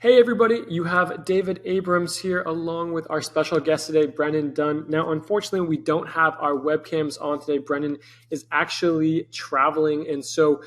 Hey everybody, you have David Abrams here along with our special guest today, Brennan Dunn. Now, unfortunately, we don't have our webcams on today. Brennan is actually traveling, and so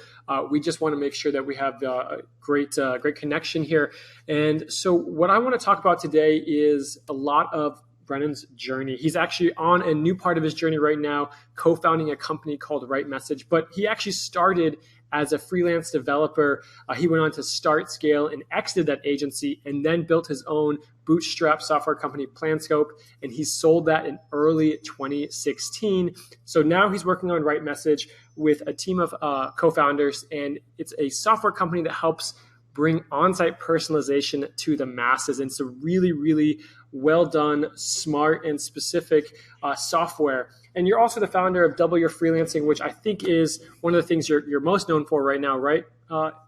we just want to make sure that we have a great connection here. And so what I want to talk about today is a lot of Brennan's journey. He's actually on a new part of his journey right now, co-founding a company called RightMessage, but he actually started as a freelance developer. He went on to start, scale, and exited that agency, and then built his own bootstrap software company, Planscope, and he sold that in early 2016. So now he's working on RightMessage with a team of co-founders, and it's a software company that helps bring on-site personalization to the masses. And it's a really, really well done, smart, and specific software. And you're also the founder of Double Your Freelancing, which I think is one of the things you're most known for right now, right?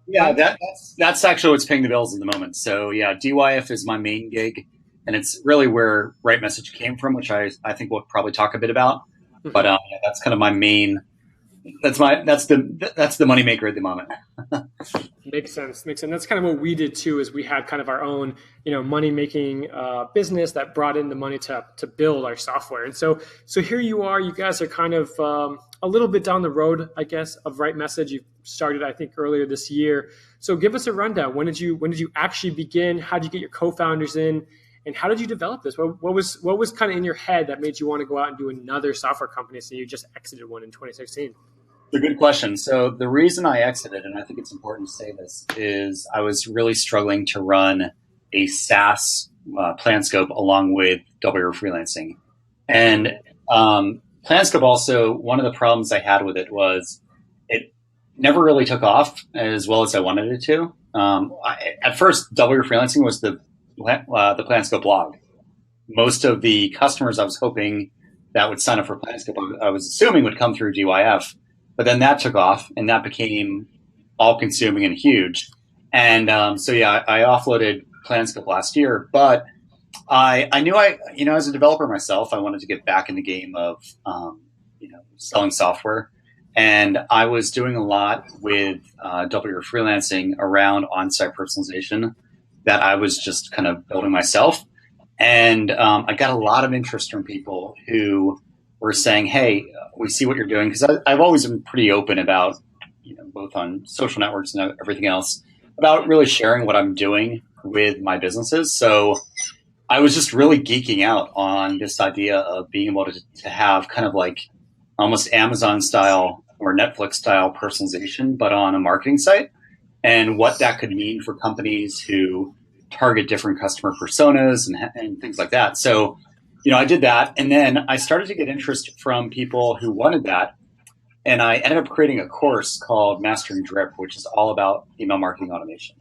Yeah, that's actually what's paying the bills at the moment. So yeah, DYF is my main gig, and it's really where RightMessage came from, which I think we'll probably talk a bit about. Mhm. But yeah, that's kind of my main. That's the moneymaker at the moment. Makes sense. That's kind of what we did too. Is we had kind of our own, money making business that brought in the money to build our software. And so here you are. You guys are kind of a little bit down the road, I guess, of RightMessage. You started, I think, earlier this year. So give us a rundown. When did you actually begin? How did you get your co-founders in? And how did you develop this? What was kind of in your head that made you want to go out and do another software company? So you just exited one in 2016. It's a good question. So the reason I exited, and I think it's important to say this, is I was really struggling to run a SaaS Planscope along with Double Your Freelancing. And Planscope also, one of the problems I had with it was it never really took off as well as I wanted it to. At first, Double Your Freelancing was the Planscope blog. Most of the customers I was hoping that would sign up for Planscope, I was assuming would come through DYF. But then that took off, and that became all-consuming and huge. And so, yeah, I offloaded Planscope last year. But I knew as a developer myself, I wanted to get back in the game of, selling software. And I was doing a lot with Double Your Freelancing around on-site personalization that I was just kind of building myself. And I got a lot of interest from people who were saying, hey, we see what you're doing. Because I've always been pretty open about, both on social networks and everything else, about really sharing what I'm doing with my businesses. So I was just really geeking out on this idea of being able to have kind of like almost Amazon style or Netflix style personalization, but on a marketing site, and what that could mean for companies who target different customer personas and things like that. So I did that, and then I started to get interest from people who wanted that, and I ended up creating a course called Mastering Drip, which is all about email marketing automation.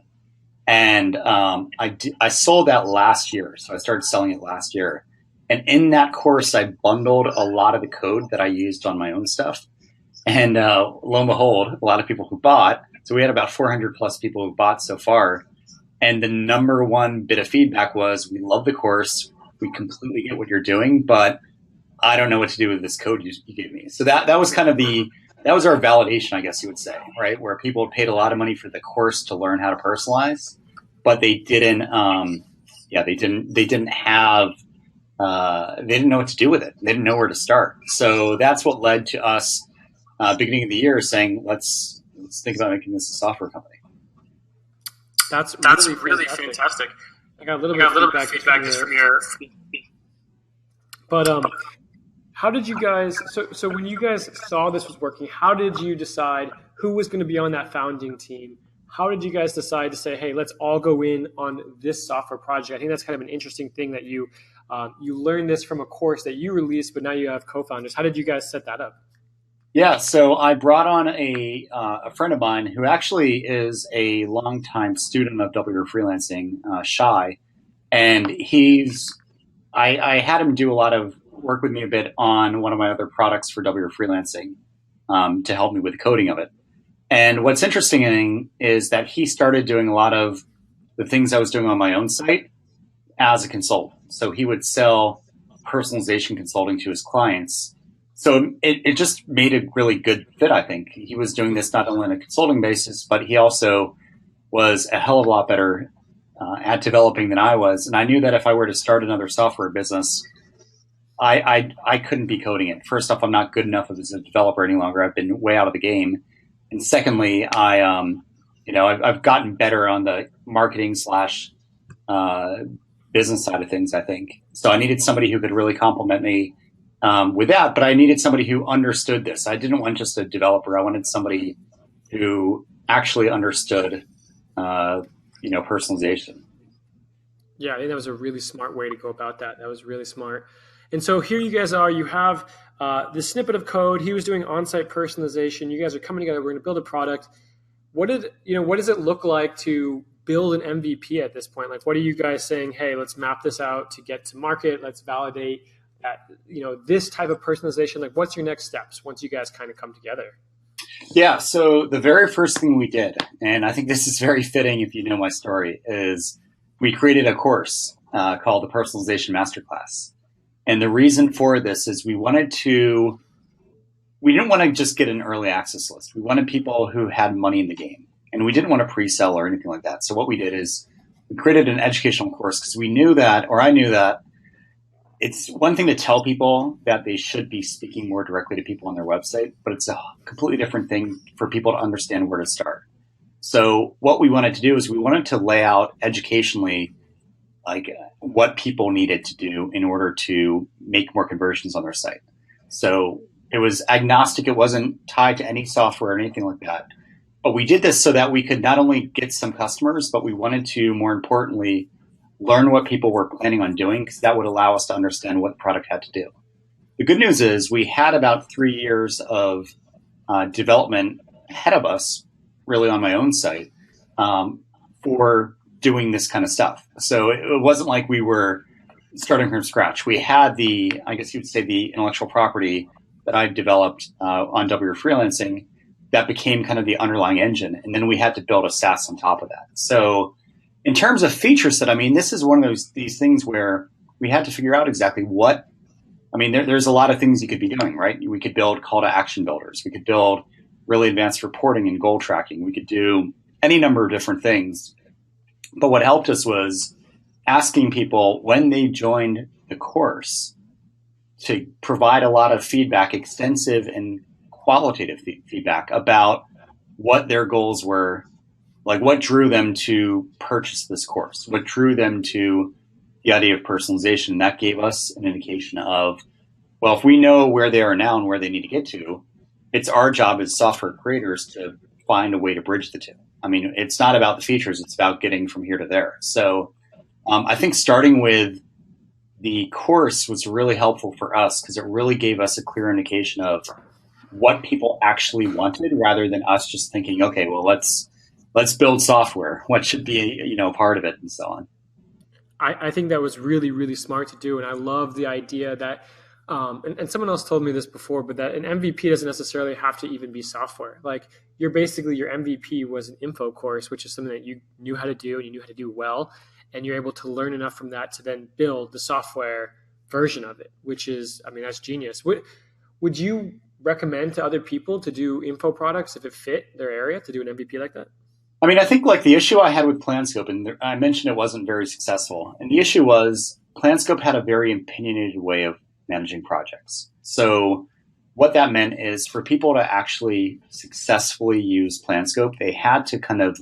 And I sold that last year, so I started selling it last year. And in that course, I bundled a lot of the code that I used on my own stuff. And lo and behold, a lot of people who bought. So we had about 400 plus people who bought so far. And the number one bit of feedback was, we love the course. We completely get what you're doing, but I don't know what to do with this code you gave me. So that was kind of that was our validation, I guess you would say, right? Where people paid a lot of money for the course to learn how to personalize, but they didn't have, they didn't know what to do with it. They didn't know where to start. So that's what led to us beginning of the year saying, let's think about making this a software company. That's really fantastic. I got a little bit of feedback just from your. But how did you guys? So when you guys saw this was working, how did you decide who was going to be on that founding team? How did you guys decide to say, hey, let's all go in on this software project? I think that's kind of an interesting thing that you learned this from a course that you released, but now you have co-founders. How did you guys set that up? Yeah, so I brought on a friend of mine who actually is a longtime student of Double Your Freelancing, Shai, and I had him do a lot of work with me a bit on one of my other products for Double Your Freelancing to help me with the coding of it. And what's interesting is that he started doing a lot of the things I was doing on my own site as a consultant. So he would sell personalization consulting to his clients. So it just made a really good fit, I think. He was doing this not only on a consulting basis, but he also was a hell of a lot better at developing than I was. And I knew that if I were to start another software business, I couldn't be coding it. First off, I'm not good enough as a developer any longer. I've been way out of the game. And secondly, I've gotten better on the marketing slash business side of things, I think. So I needed somebody who could really complement me with that, but I needed somebody who understood this. I didn't want just a developer. I wanted somebody who actually understood, personalization. Yeah, I think that was a really smart way to go about that. That was really smart. And so here you guys are. You have this snippet of code. He was doing on-site personalization. You guys are coming together. We're going to build a product. What does it look like to build an MVP at this point? Like, what are you guys saying? Hey, let's map this out to get to market. Let's validate that, this type of personalization. Like, what's your next steps once you guys kind of come together? Yeah. So the very first thing we did, and I think this is very fitting if you know my story, is we created a course called the Personalization Masterclass. And the reason for this is we didn't want to just get an early access list. We wanted people who had money in the game, and we didn't want to pre-sell or anything like that. So what we did is we created an educational course because I knew that it's one thing to tell people that they should be speaking more directly to people on their website, but it's a completely different thing for people to understand where to start. So what we wanted to do is we wanted to lay out educationally like what people needed to do in order to make more conversions on their site. So it was agnostic. It wasn't tied to any software or anything like that. But we did this so that we could not only get some customers, but we wanted to, more importantly, learn what people were planning on doing, because that would allow us to understand what the product had to do. The good news is we had about 3 years of development ahead of us, really on my own site, for doing this kind of stuff. So it wasn't like we were starting from scratch. We had the intellectual property that I developed on Double Your Freelancing that became kind of the underlying engine. And then we had to build a SaaS on top of that. So in terms of feature set, this is one of these things where we had to figure out exactly there's a lot of things you could be doing, right? We could build call to action builders. We could build really advanced reporting and goal tracking. We could do any number of different things. But what helped us was asking people when they joined the course to provide a lot of feedback, extensive and qualitative feedback about what their goals were, like what drew them to purchase this course, what drew them to the idea of personalization. That gave us an indication of, well, if we know where they are now and where they need to get to, it's our job as software creators to find a way to bridge the two. It's not about the features, it's about getting from here to there. So I think starting with the course was really helpful for us because it really gave us a clear indication of what people actually wanted, rather than us just thinking, okay, well, let's build software. What should be, part of it, and so on. I think that was really, really smart to do. And I love the idea that, and someone else told me this before, but that an MVP doesn't necessarily have to even be software. Like your MVP was an info course, which is something that you knew how to do and you knew how to do well. And you're able to learn enough from that to then build the software version of it, which is, that's genius. Would you recommend to other people to do info products if it fit their area to do an MVP like that? I think like the issue I had with Planscope, and I mentioned it wasn't very successful. And the issue was Planscope had a very opinionated way of managing projects. So what that meant is for people to actually successfully use Planscope, they had to kind of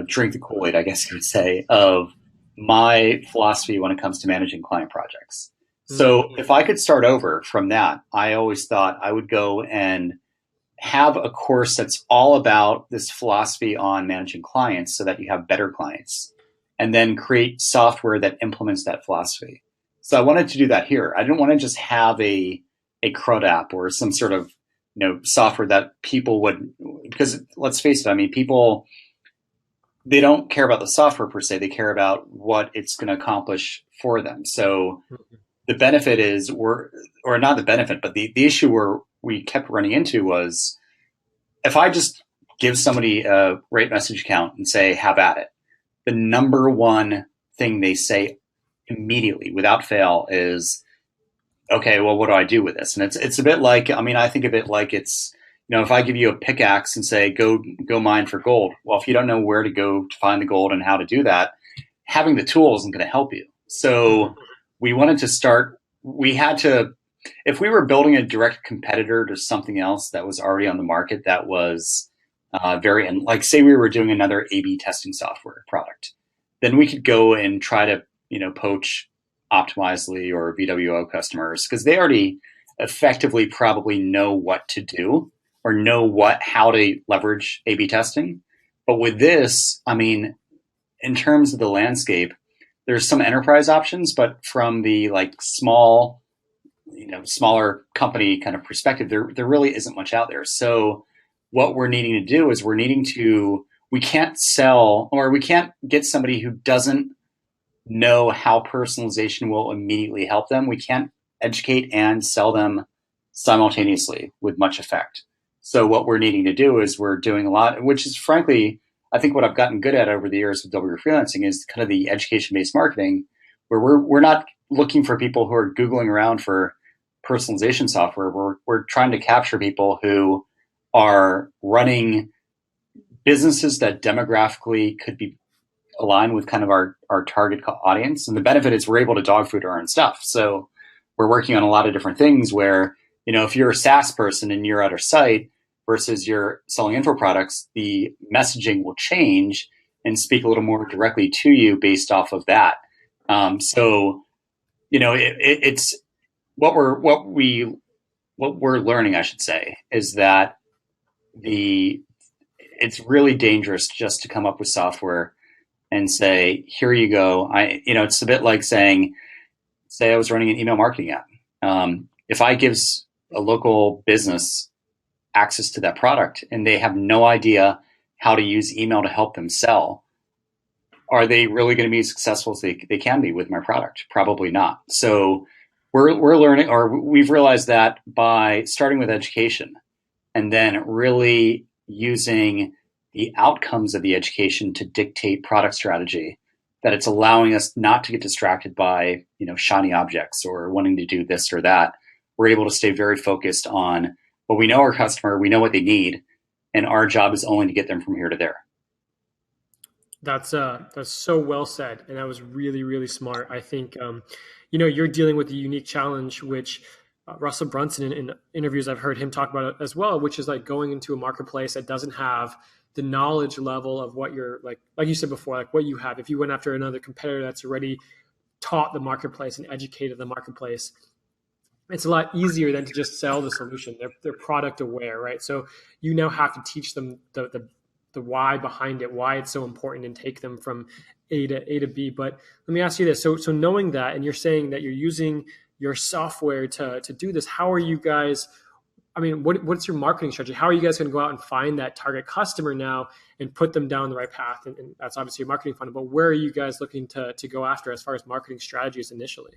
drink the Kool-Aid, I guess you would say, of my philosophy when it comes to managing client projects. So if I could start over from that, I always thought I would go and have a course that's all about this philosophy on managing clients so that you have better clients, and then create software that implements that philosophy. So I wanted to do that here. I didn't want to just have a CRUD app or some sort of software that people would, because let's face it, people, they don't care about the software per se. They care about what it's going to accomplish for them. So the benefit is, or not the benefit, but the issue where we kept running into was, if I just give somebody a RightMessage account and say, have at it, the number one thing they say immediately without fail is, okay, well, what do I do with this? And it's a bit like, I think of it like it's, if I give you a pickaxe and say, go mine for gold, well, if you don't know where to go to find the gold and how to do that, having the tool isn't going to help you. So we wanted to start, if we were building a direct competitor to something else that was already on the market that was and like say we were doing another A/B testing software product, then we could go and try to, poach Optimizely or VWO customers because they already effectively probably know what to do or know how to leverage A/B testing. But with this, I mean, in terms of the landscape, there's some enterprise options, but from the like smaller company kind of perspective, there really isn't much out there. So what we're needing to do is we can't sell, or we can't get somebody who doesn't know how personalization will immediately help them. We can't educate and sell them simultaneously with much effect. So what we're needing to do is we're doing a lot, which is frankly, I think what I've gotten good at over the years with Double Your Freelancing is kind of the education-based marketing, where we're not looking for people who are Googling around for personalization software. We're trying to capture people who are running businesses that demographically could be aligned with kind of our target audience. And the benefit is we're able to dog food our own stuff. So we're working on a lot of different things where, if you're a SaaS person and you're at our site versus you're selling info products, the messaging will change and speak a little more directly to you based off of that. It's what we're learning, I should say, is that it's really dangerous just to come up with software and say, here you go. It's a bit like say I was running an email marketing app. If I give a local business access to that product and they have no idea how to use email to help them sell, are they really going to be as successful as they can be with my product? Probably not. So we're learning, or we've realized that by starting with education and then really using the outcomes of the education to dictate product strategy, that it's allowing us not to get distracted by, shiny objects or wanting to do this or that. We're able to stay very focused on, well, we know our customer, we know what they need, and our job is only to get them from here to there. That's so well said, and that was really, really smart. I think you're dealing with a unique challenge, which Russell Brunson in interviews I've heard him talk about it as well, which is like going into a marketplace that doesn't have the knowledge level of what you're like you said before, like what you have. If you went after another competitor that's already taught the marketplace and educated the marketplace, it's a lot easier than to just sell the solution. They're product aware, right? So you now have to teach them the why behind it, why it's so important, and take them from A to B. But let me ask you this: so knowing that, and you're saying that you're using your software to do this, how are you guys? I mean, what's your marketing strategy? How are you guys going to go out and find that target customer now and put them down the right path? And that's obviously a marketing funnel, but where are you guys looking to go after as far as marketing strategies initially?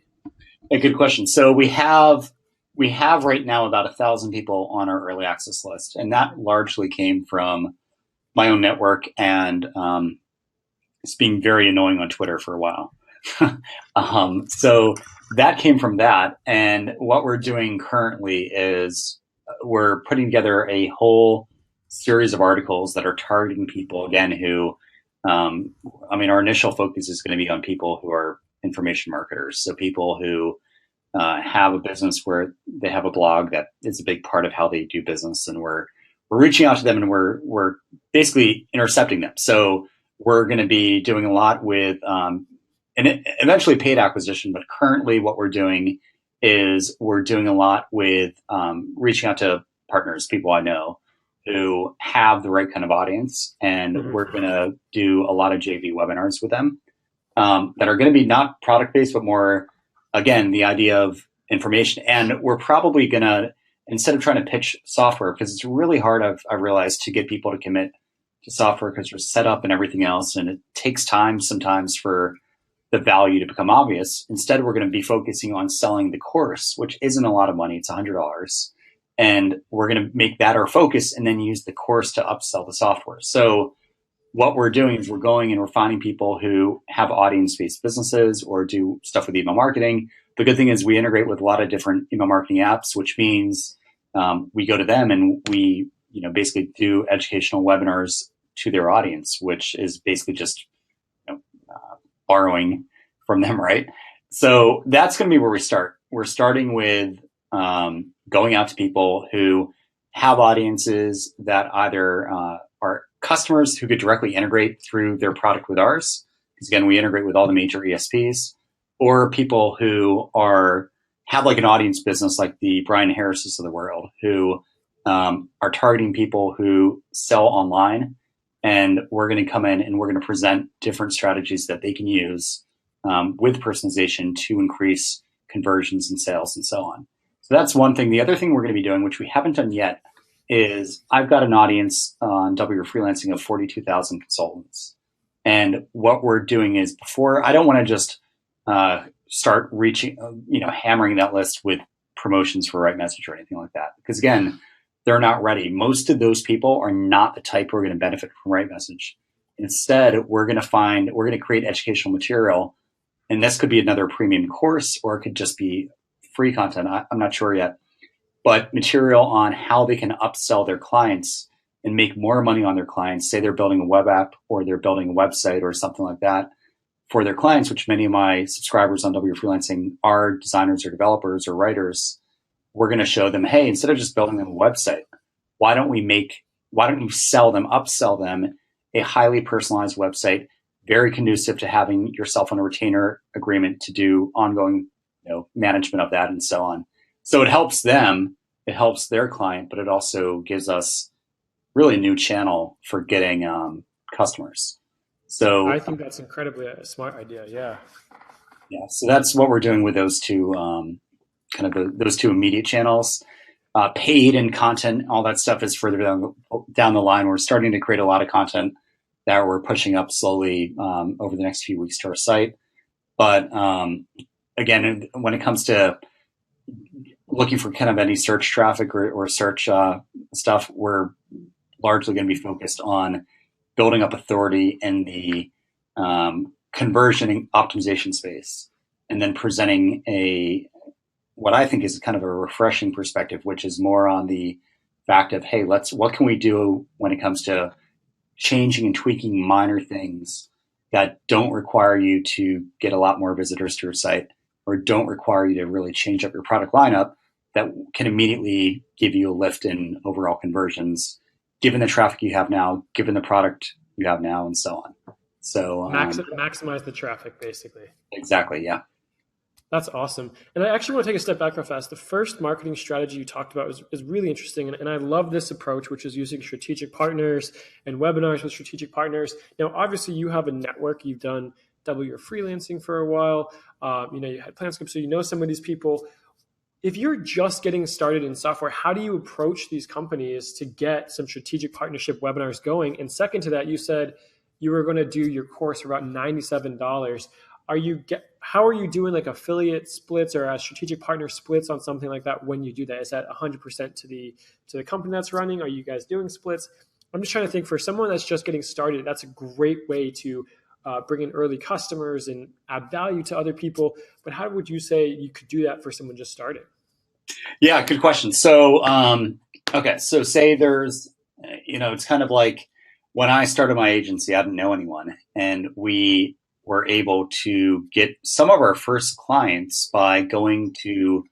A good question. So we have right now about 1,000 people on our early access list, and that largely came from my own network and it's being very annoying on Twitter for a while. So that came from that. And what we're doing currently is we're putting together a whole series of articles that are targeting people, again, who, our initial focus is going to be on people who are information marketers. So people who have a business where they have a blog that is a big part of how they do business. And we're reaching out to them and we're basically intercepting them. So we're going to be doing a lot with, and eventually paid acquisition, but currently what we're doing is we're doing a lot with reaching out to partners, people I know who have the right kind of audience. And we're going to do a lot of JV webinars with them that are going to be not product-based, but more, again, the idea of information. And we're probably going to, instead of trying to pitch software, because it's really hard, I've realized, to get people to commit to software because we're set up and everything else. And it takes time sometimes for the value to become obvious. Instead, we're going to be focusing on selling the course, which isn't a lot of money. It's $100. And we're going to make that our focus and then use the course to upsell the software. So what we're doing is we're going and we're finding people who have audience-based businesses or do stuff with email marketing. The good thing is we integrate with a lot of different email marketing apps, which means we go to them and we basically do educational webinars to their audience, which is basically just borrowing from them, right? So that's going to be where we start. We're starting with going out to people who have audiences that either are customers who could directly integrate through their product with ours, because again, we integrate with all the major ESPs, or people who have like an audience business like the Brian Harrises of the world, who are targeting people who sell online. And we're going to come in and we're going to present different strategies that they can use with personalization to increase conversions and sales and so on. So that's one thing. The other thing we're going to be doing, which we haven't done yet, is I've got an audience on Double Your Freelancing of 42,000 consultants. And what we're doing is I don't want to just start hammering that list with promotions for RightMessage or anything like that. Because again, they're not ready. Most of those people are not the type who are going to benefit from RightMessage. Instead, we're going to create educational material. And this could be another premium course, or it could just be free content. I'm not sure yet. But material on how they can upsell their clients and make more money on their clients. Say they're building a web app or they're building a website or something like that for their clients, which many of my subscribers on Double Your Freelancing are designers or developers or writers. We're going to show them, hey, instead of just building them a website, why don't you upsell them a highly personalized website, very conducive to having yourself on a retainer agreement to do ongoing management of that and so on. So it helps them, it helps their client, but it also gives us really a new channel for getting customers. So I think that's incredibly a smart idea. Yeah. Yeah. So that's what we're doing with those two, those two immediate channels. Paid and content, all that stuff is further down the line. We're starting to create a lot of content that we're pushing up slowly over the next few weeks to our site. But again, when it comes to looking for kind of any search traffic or search stuff, we're largely going to be focused on building up authority in the conversion optimization space, and then presenting what I think is kind of a refreshing perspective, which is more on the fact of, hey, what can we do when it comes to changing and tweaking minor things that don't require you to get a lot more visitors to your site, or don't require you to really change up your product lineup, that can immediately give you a lift in overall conversions, given the traffic you have now, given the product you have now, and so on. So maximize the traffic, basically. Exactly. Yeah. That's awesome. And I actually want to take a step back real fast. The first marketing strategy you talked about is really interesting. And I love this approach, which is using strategic partners and webinars with strategic partners. Now, obviously, you have a network. You've done Double Your Freelancing for a while. You had Planscope, so you know some of these people. If you're just getting started in software, how do you approach these companies to get some strategic partnership webinars going? And second to that, you said you were going to do your course for about $97. How are you doing like affiliate splits or strategic partner splits on something like that when you do that? Is that 100% to the company that's running? Are you guys doing splits? I'm just trying to think, for someone that's just getting started, that's a great way to bring in early customers and add value to other people. But how would you say you could do that for someone just starting? Yeah, good question. So, okay. So say there's, it's kind of like when I started my agency, I didn't know anyone, and we were able to get some of our first clients by going to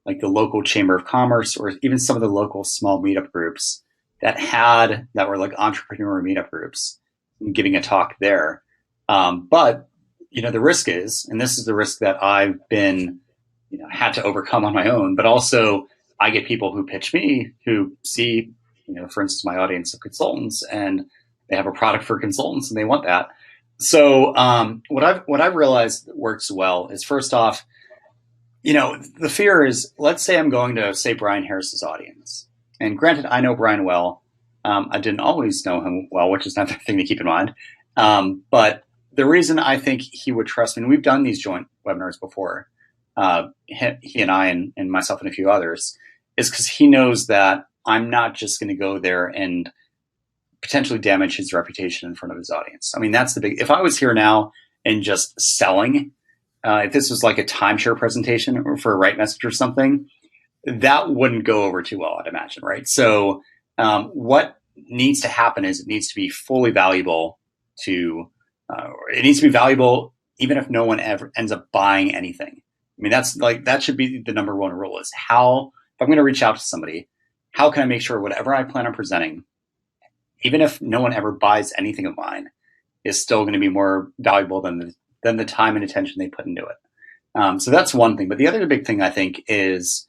like the local chamber of commerce, or even some of the local small meetup groups that were like entrepreneur meetup groups, and giving a talk there. But the risk is, and this is the risk that I've been, had to overcome on my own, but also I get people who pitch me who see, for instance, my audience of consultants, and they have a product for consultants and they want that. So what I've realized works well is, first off, the fear is, let's say I'm going to Brian Harris's audience, and granted, I know Brian well. I didn't always know him well, which is another thing to keep in mind. But the reason I think he would trust me, and we've done these joint webinars before, he and I and myself and a few others, is because he knows that I'm not just going to go there and potentially damage his reputation in front of his audience. I mean, that's if I was here now and just selling, if this was like a timeshare presentation or for a RightMessage or something, that wouldn't go over too well, I'd imagine, right? So What needs to happen is it needs to be fully valuable it needs to be valuable even if no one ever ends up buying anything. I mean, that should be the number one rule is if I'm going to reach out to somebody, how can I make sure whatever I plan on presenting, even if no one ever buys anything of mine, is still going to be more valuable than the time and attention they put into it. So that's one thing. But the other big thing I think is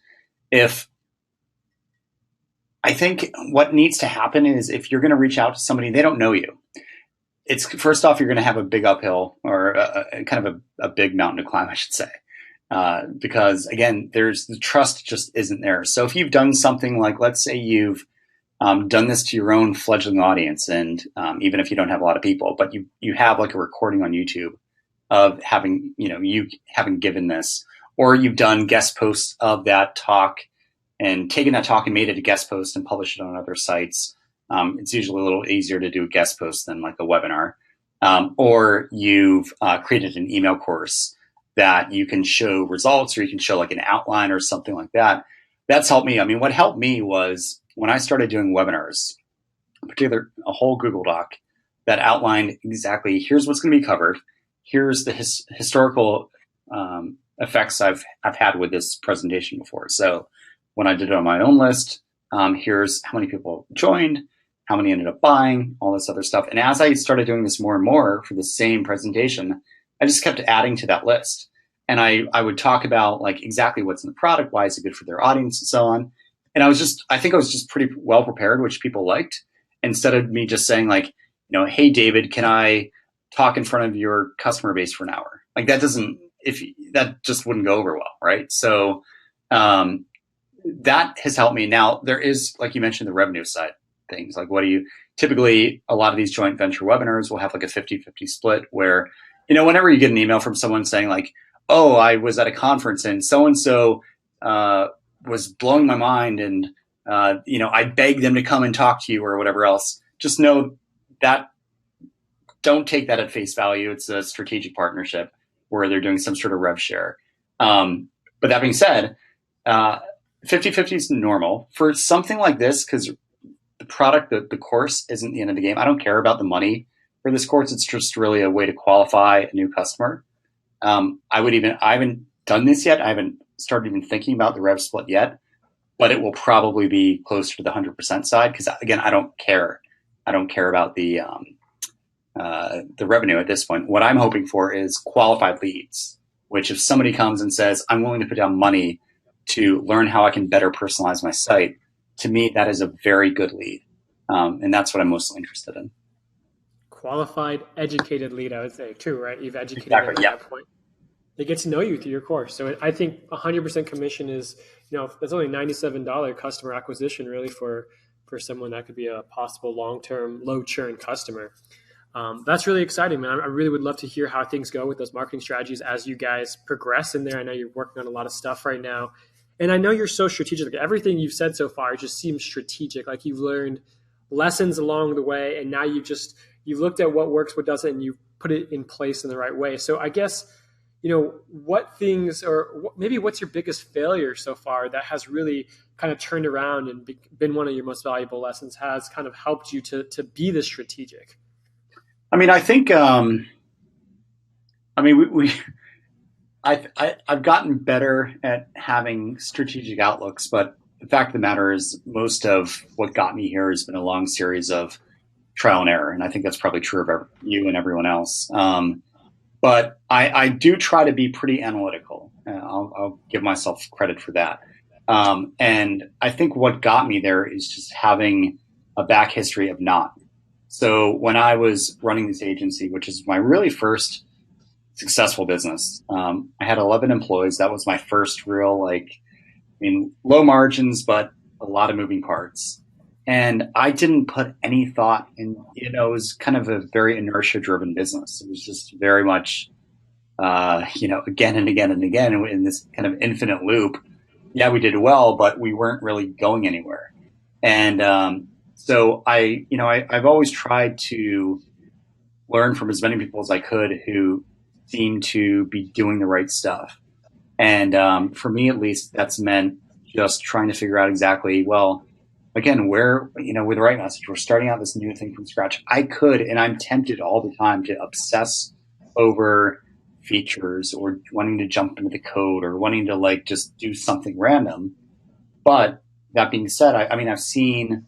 what needs to happen is if you're going to reach out to somebody, they don't know you. It's first off, you're going to have a big uphill or kind of a big mountain to climb, I should say. Because again, the trust just isn't there. So if you've done something like, let's say you've done this to your own fledgling audience, and even if you don't have a lot of people, but you have like a recording on YouTube of you having given this, or you've done guest posts of that talk and taken that talk and made it a guest post and published it on other sites. It's usually a little easier to do a guest post than like a webinar. Or you've created an email course that you can show results, or you can show like an outline or something like that. That's helped me. I mean, what helped me was when I started doing webinars, in particular, a whole Google Doc that outlined exactly, here's what's going to be covered. Here's the historical effects I've had with this presentation before. So when I did it on my own list, here's how many people joined, how many ended up buying, all this other stuff. And as I started doing this more and more for the same presentation, I just kept adding to that list. And I would talk about like exactly what's in the product, why is it good for their audience, and so on. And I think I was just pretty well prepared, which people liked, instead of me just saying like, hey, David, can I talk in front of your customer base for an hour? Like that just wouldn't go over well, right? So that has helped me. Now there is, like you mentioned, the revenue side things. Like typically a lot of these joint venture webinars will have like a 50-50 split where, whenever you get an email from someone saying like, oh, I was at a conference and so-and-so was blowing my mind and, I begged them to come and talk to you or whatever else, just know that don't take that at face value. It's a strategic partnership where they're doing some sort of rev share. But that being said, 50-50 is normal for something like this because the product, the course isn't the end of the game. I don't care about the money for this course. It's just really a way to qualify a new customer. I haven't done this yet. I haven't started even thinking about the rev split yet, but it will probably be closer to the 100% side. Because again, I don't care. I don't care about the revenue at this point. What I'm hoping for is qualified leads, which if somebody comes and says, I'm willing to put down money to learn how I can better personalize my site, to me, that is a very good lead. And that's what I'm mostly interested in. Qualified, educated lead, I would say too, right? You've educated them at that point. They get to know you through your course. So I think 100% commission is, that's only $97 customer acquisition really for someone that could be a possible long-term, low churn customer. That's really exciting, man. I really would love to hear how things go with those marketing strategies as you guys progress in there. I know you're working on a lot of stuff right now. And I know you're so strategic. Like everything you've said so far just seems strategic. Like you've learned lessons along the way, and now you've looked at what works, what doesn't, and you've put it in place in the right way. So I guess, what things, or maybe what's your biggest failure so far that has really kind of turned around and been one of your most valuable lessons, has kind of helped you to be this strategic? I mean, I think, I've gotten better at having strategic outlooks, but the fact of the matter is most of what got me here has been a long series of trial and error. And I think that's probably true of you and everyone else. But I do try to be pretty analytical. I'll give myself credit for that. And I think what got me there is just having a back history of not. So when I was running this agency, which is my really first successful business, I had 11 employees. That was my first real, low margins, but a lot of moving parts. And I didn't put any thought in, it was kind of a very inertia driven business. It was just very much, again and again and again in this kind of infinite loop. Yeah, we did well, but we weren't really going anywhere. And so I've always tried to learn from as many people as I could who seem to be doing the right stuff. And for me, at least, that's meant just trying to figure out exactly, well, again, where, with RightMessage, we're starting out this new thing from scratch. I could, and I'm tempted all the time to obsess over features or wanting to jump into the code or wanting to like just do something random. But that being said, I mean, I've seen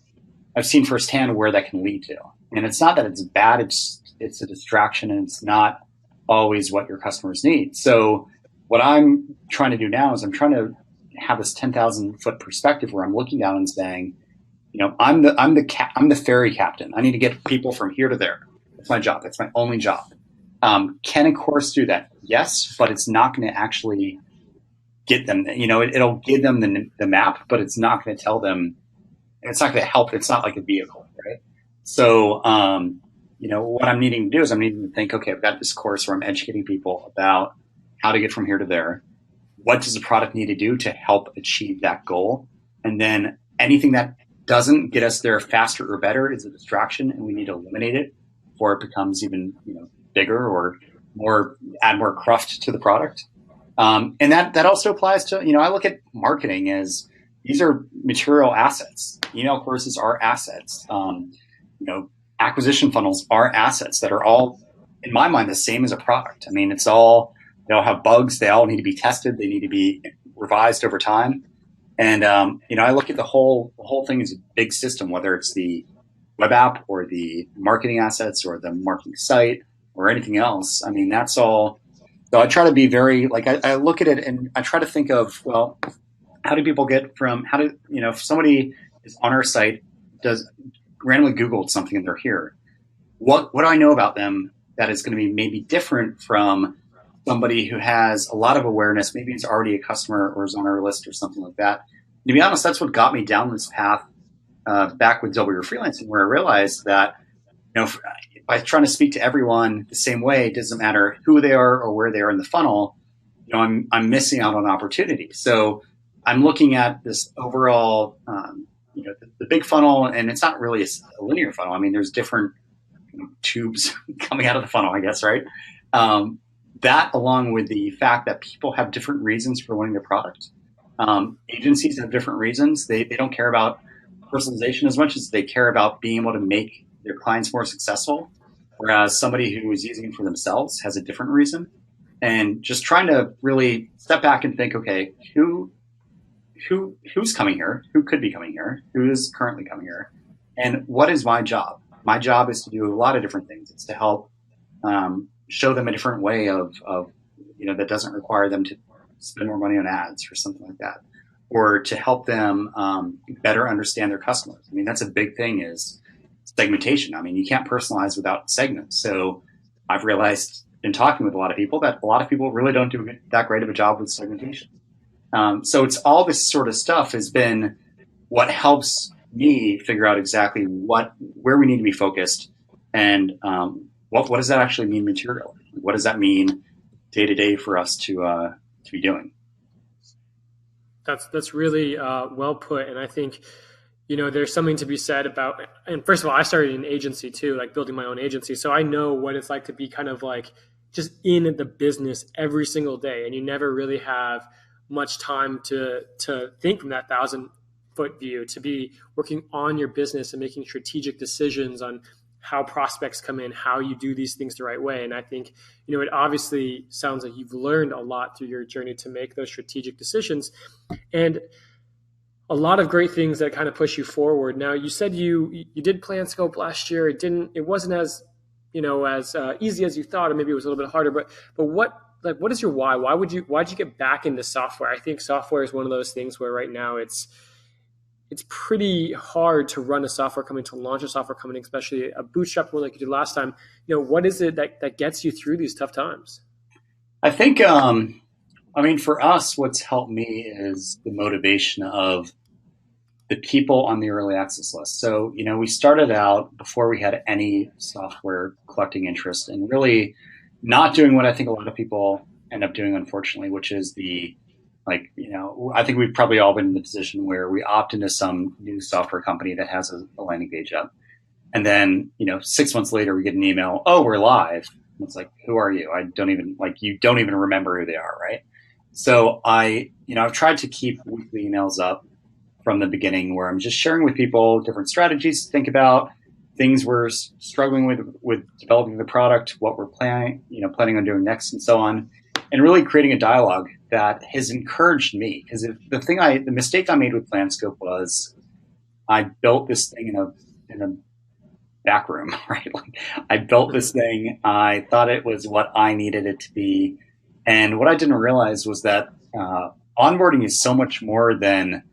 firsthand where that can lead to. And it's not that it's bad, it's a distraction, and it's not always what your customers need. So what I'm trying to do now is I'm trying to have this 10,000 foot perspective where I'm looking down and saying, I'm the ferry captain. I need to get people from here to there. That's my job. That's my only job. Can a course do that? Yes, but it's not going to actually get them. It'll give them the map, but it's not going to tell them. It's not going to help. It's not like a vehicle, right? So, what I'm needing to do is I'm needing to think, okay, I've got this course where I'm educating people about how to get from here to there. What does the product need to do to help achieve that goal? And then anything that doesn't get us there faster or better is a distraction, and we need to eliminate it before it becomes even bigger or add more cruft to the product. And that also applies to I look at marketing as these are material assets. Email courses are assets. Acquisition funnels are assets that are all, in my mind, the same as a product. I mean, they all have bugs. They all need to be tested. They need to be revised over time. And I look at the whole thing as a big system, whether it's the web app or the marketing assets or the marketing site or anything else. I mean, that's all. So I try to be very I look at it and I try to think of, well, how do people get from if somebody is on our site, does randomly Googled something and they're here, what do I know about them that is going to be maybe different from somebody who has a lot of awareness, maybe it's already a customer or is on our list or something like that. To be honest, that's what got me down this path back with Double Your Freelancing, where I realized that by trying to speak to everyone the same way, it doesn't matter who they are or where they are in the funnel, I'm missing out on opportunity. So I'm looking at this overall, the big funnel, and it's not really a linear funnel. I mean, there's different tubes coming out of the funnel, I guess, right? That along with the fact that people have different reasons for wanting their product. Agencies have different reasons. They don't care about personalization as much as they care about being able to make their clients more successful. Whereas somebody who is using it for themselves has a different reason. And just trying to really step back and think, okay, who's coming here? Who could be coming here? Who is currently coming here? And what is my job? My job is to do a lot of different things. It's to help show them a different way of that doesn't require them to spend more money on ads or something like that, or to help them better understand their customers. I mean, that's a big thing is segmentation. I mean, you can't personalize without segments. So I've realized in talking with a lot of people that a lot of people really don't do that great of a job with segmentation. So it's all this sort of stuff has been what helps me figure out exactly where we need to be focused and what does that actually mean materially? What does that mean day to day for us to be doing? That's really well put, and I think there's something to be said about. And first of all, I started an agency too, like building my own agency, so I know what it's like to be kind of like just in the business every single day, and you never really have much time to think from that 1,000-foot view, to be working on your business and making strategic decisions on how prospects come in, how you do these things the right way. And I think, it obviously sounds like you've learned a lot through your journey to make those strategic decisions and a lot of great things that kind of push you forward. Now, you said you did Planscope last year. It wasn't as, as easy as you thought, or maybe it was a little bit harder, but what is your why? Why'd you get back into software? I think software is one of those things where right now it's pretty hard to run a software company, to launch a software company, especially a bootstrap one like you did last time. What is it that gets you through these tough times? I think, for us, what's helped me is the motivation of the people on the early access list. So, we started out before we had any software collecting interest and really not doing what I think a lot of people end up doing, unfortunately, which is I think we've probably all been in the position where we opt into some new software company that has a landing page up. And then, 6 months later, we get an email, oh, we're live. And it's like, who are you? You don't even remember who they are, right? So I've tried to keep weekly emails up from the beginning, where I'm just sharing with people different strategies to think about, things we're struggling with developing the product, what we're planning on doing next, and so on, and really creating a dialogue that has encouraged me. Because the mistake I made with Planscope was I built this thing in a back room, right? Like, I built this thing. I thought it was what I needed it to be. And what I didn't realize was that onboarding is so much more than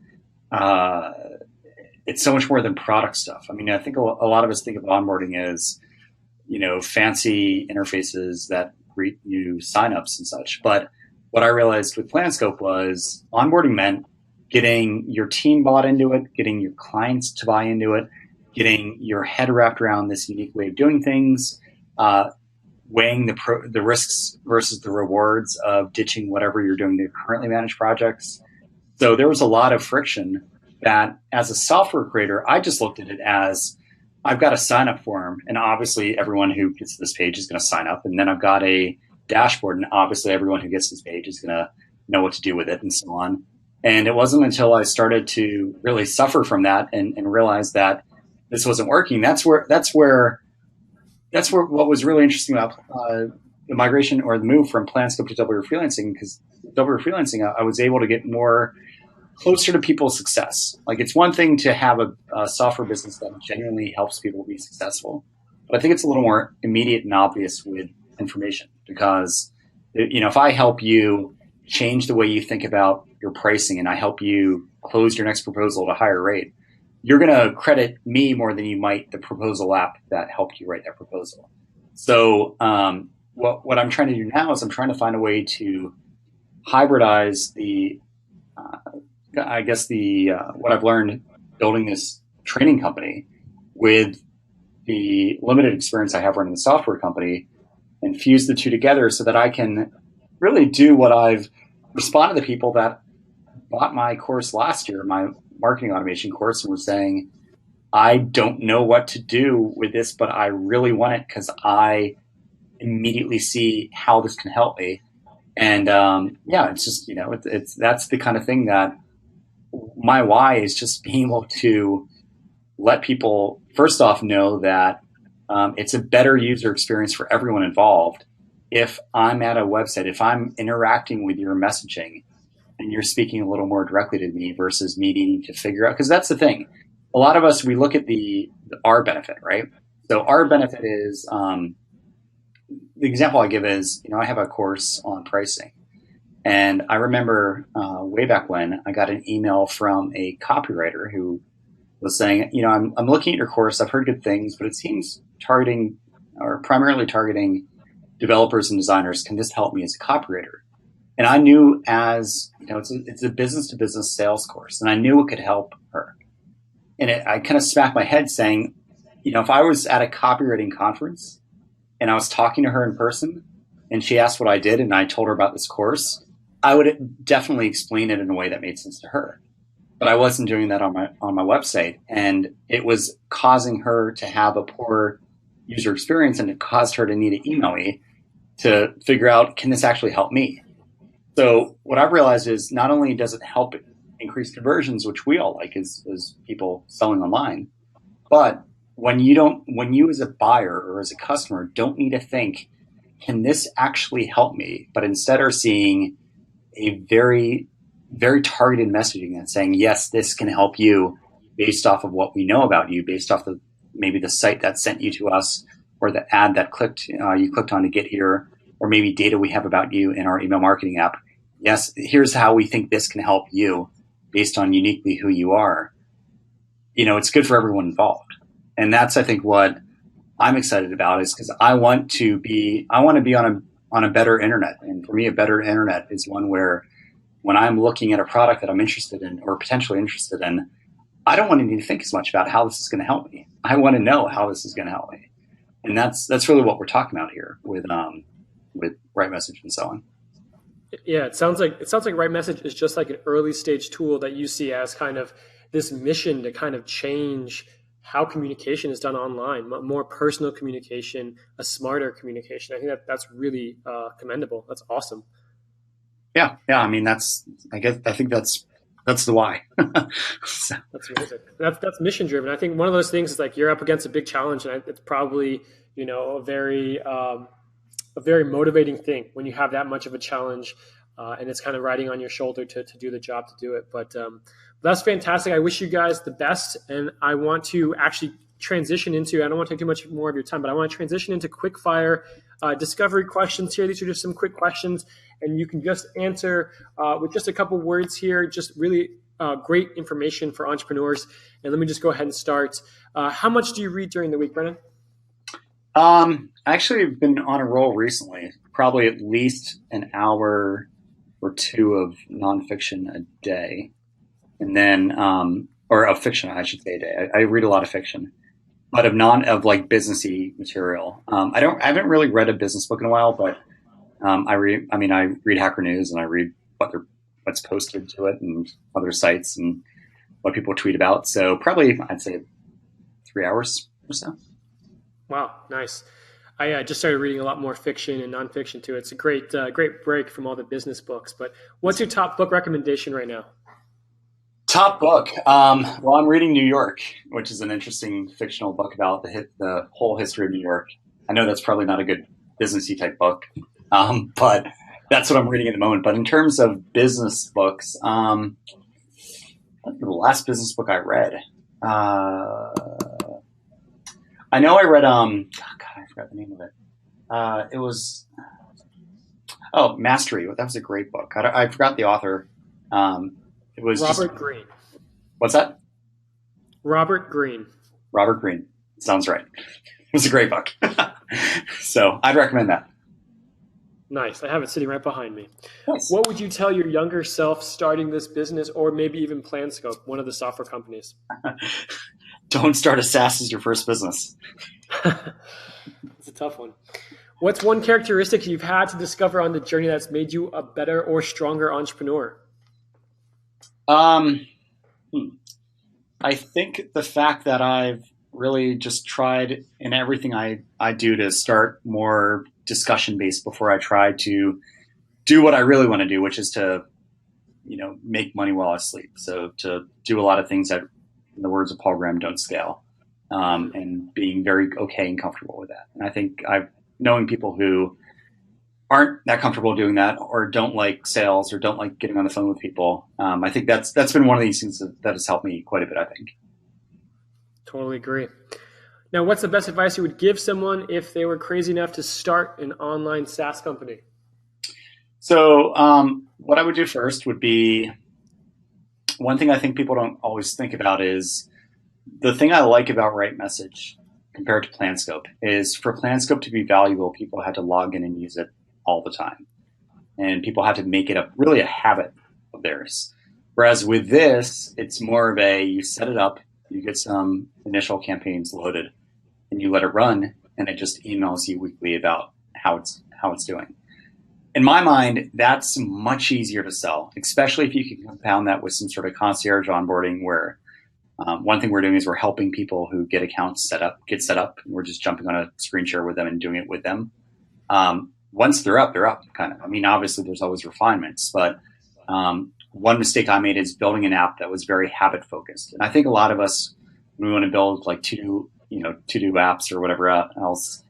product stuff. I mean, I think a lot of us think of onboarding as, fancy interfaces that greet new signups and such. But what I realized with Planscope was onboarding meant getting your team bought into it, getting your clients to buy into it, getting your head wrapped around this unique way of doing things, weighing the risks versus the rewards of ditching whatever you're doing to currently manage projects. So there was a lot of friction that, as a software creator, I just looked at it as, I've got a sign up form, and obviously everyone who gets to this page is going to sign up. And then I've got a dashboard, and obviously everyone who gets to this page is going to know what to do with it, and so on. And it wasn't until I started to really suffer from that and realize that this wasn't working. That's where what was really interesting about the migration or the move from Planscope to Double Your Freelancing, because Double Your Freelancing, I was able to get more closer to people's success. Like, it's one thing to have a software business that genuinely helps people be successful, but I think it's a little more immediate and obvious with information, because, if I help you change the way you think about your pricing and I help you close your next proposal at a higher rate, you're going to credit me more than you might the proposal app that helped you write that proposal. So what I'm trying to do now is I'm trying to find a way to hybridize what I've learned building this training company with the limited experience I have running a software company, and fuse the two together so that I can really do what I've responded to people that bought my course last year, my marketing automation course, and were saying, I don't know what to do with this, but I really want it because I immediately see how this can help me. And it's just, that's the kind of thing that my why is, just being able to let people first off know that it's a better user experience for everyone involved. If I'm at a website, if I'm interacting with your messaging and you're speaking a little more directly to me versus me needing to figure out, because that's the thing. A lot of us, we look at our benefit, right? So our benefit is, the example I give is, I have a course on pricing. And I remember way back when I got an email from a copywriter who was saying, I'm looking at your course. I've heard good things, but it seems primarily targeting developers and designers. Can this help me as a copywriter? And I knew, as it's a business to business sales course, and I knew it could help her. And I kind of smacked my head saying, if I was at a copywriting conference and I was talking to her in person and she asked what I did and I told her about this course, I would definitely explain it in a way that made sense to her. But I wasn't doing that on my website, and it was causing her to have a poor user experience, and it caused her to need to email me to figure out, can this actually help me? So what I've realized is, not only does it help increase conversions, which we all like as people selling online, but when you as a buyer or as a customer don't need to think, can this actually help me? But instead are seeing a very, very targeted messaging that's saying, yes, this can help you based off of what we know about you, based off of maybe the site that sent you to us, or the ad that you clicked on to get here, or maybe data we have about you in our email marketing app. Yes, here's how we think this can help you based on uniquely who you are. It's good for everyone involved. And that's, I think, what I'm excited about, is because I want to be on a better internet. And for me, a better internet is one where, when I'm looking at a product that I'm interested in or potentially interested in, I don't want to need to think as much about how this is going to help me. I want to know how this is going to help me. And that's really what we're talking about here with RightMessage and so on. Yeah, it sounds like RightMessage is just like an early stage tool that you see as kind of this mission to kind of change how communication is done online, more personal communication, a smarter communication. I think that's really commendable. That's awesome. Yeah. I mean, I think that's That's the why. So, That's amazing. That's mission driven. I think one of those things is like you're up against a big challenge, and it's probably a very motivating thing when you have that much of a challenge, and it's kind of riding on your shoulder to do the job to do it. But that's fantastic. I wish you guys the best, and I want to actually transition into. I don't want to take too much more of your time, but I want to transition into quick fire discovery questions here. These are just some quick questions, and you can just answer with just a couple words here. Just really great information for entrepreneurs. And let me just go ahead and start. How much do you read during the week, Brennan? Actually, I've been on a roll recently. Probably at least an hour or two of nonfiction a day, and then or of fiction, I should say, a day. I read a lot of fiction, but of like businessy material. I haven't really read a business book in a while, but I read Hacker News, and I read what's posted to it and other sites and what people tweet about. So probably I'd say 3 hours or so. Wow, nice. I just started reading a lot more fiction and nonfiction too. It's a great break from all the business books. But what's your top book recommendation right now? Top book. Well, I'm reading New York, which is an interesting fictional book about the whole history of New York. I know that's probably not a good businessy type book, but that's what I'm reading at the moment. But in terms of business books, the last business book I read, I know I read, God, I forgot the name of it. It was, Mastery. That was a great book. I forgot the author. It was Robert Greene. What's that? Robert Greene. Robert Greene. Sounds right. It was a great book. So I'd recommend that. Nice. I have it sitting right behind me. Nice. What would you tell your younger self starting this business, or maybe even Planscope, one of the software companies? Don't start a SaaS as your first business. It's a tough one. What's one characteristic you've had to discover on the journey that's made you a better or stronger entrepreneur? I think the fact that I've really just tried in everything I do to start more discussion based before I try to do what I really want to do, which is to, make money while I sleep. So to do a lot of things that, in the words of Paul Graham, don't scale, and being very okay and comfortable with that. And I think knowing people who aren't that comfortable doing that, or don't like sales, or don't like getting on the phone with people, I think that's been one of these things that has helped me quite a bit, I think. Totally agree. Now, what's the best advice you would give someone if they were crazy enough to start an online SaaS company? So what I would do first would be, one thing I think people don't always think about is, the thing I like about RightMessage compared to Planscope is, for Planscope to be valuable, people had to log in and use it all the time. And people had to make it really a habit of theirs. Whereas with this, it's more of you set it up, you get some initial campaigns loaded, and you let it run, and it just emails you weekly about how it's doing. In my mind, that's much easier to sell, especially if you can compound that with some sort of concierge onboarding, where one thing we're doing is we're helping people who get accounts get set up. And we're just jumping on a screen share with them and doing it with them. Once they're up, kind of. I mean, obviously there's always refinements, but one mistake I made is building an app that was very habit focused. And I think a lot of us, when we want to build like to-do apps or whatever else,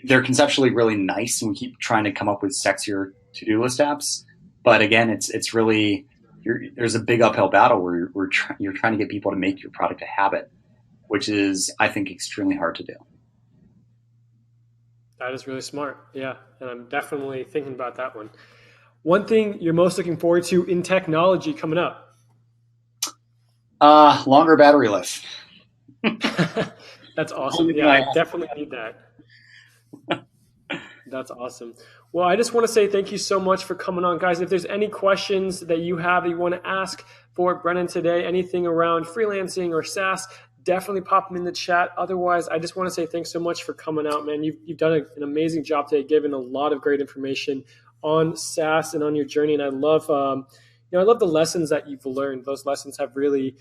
they're conceptually really nice, and we keep trying to come up with sexier to-do list apps. But again, it's really, there's a big uphill battle where you're trying to get people to make your product a habit, which is, I think, extremely hard to do. That is really smart. Yeah. And I'm definitely thinking about that one. One thing you're most looking forward to in technology coming up? Longer battery life. That's awesome. Yeah, I definitely need that. That's awesome. Well, I just want to say thank you so much for coming on, guys. If there's any questions that you have that you want to ask for Brennan today, anything around freelancing or SaaS, definitely pop them in the chat. Otherwise, I just want to say thanks so much for coming out, man. You've done an amazing job today, giving a lot of great information on SaaS and on your journey. And I love, I love the lessons that you've learned. Those lessons have really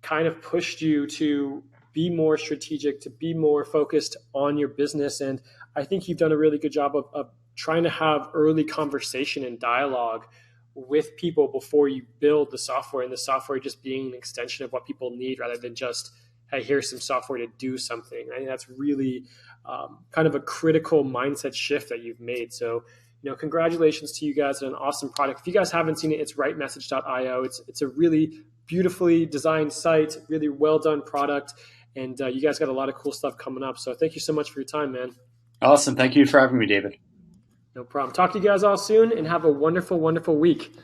kind of pushed you to be more strategic, to be more focused on your business. And I think you've done a really good job of trying to have early conversation and dialogue with people before you build the software, and the software just being an extension of what people need rather than just, hey, here's some software to do something. I think that's really kind of a critical mindset shift that you've made. So, congratulations to you guys on an awesome product. If you guys haven't seen it, it's rightmessage.io. It's a really beautifully designed site, really well done product. And you guys got a lot of cool stuff coming up. So thank you so much for your time, man. Awesome. Thank you for having me, David. No problem. Talk to you guys all soon and have a wonderful, wonderful week.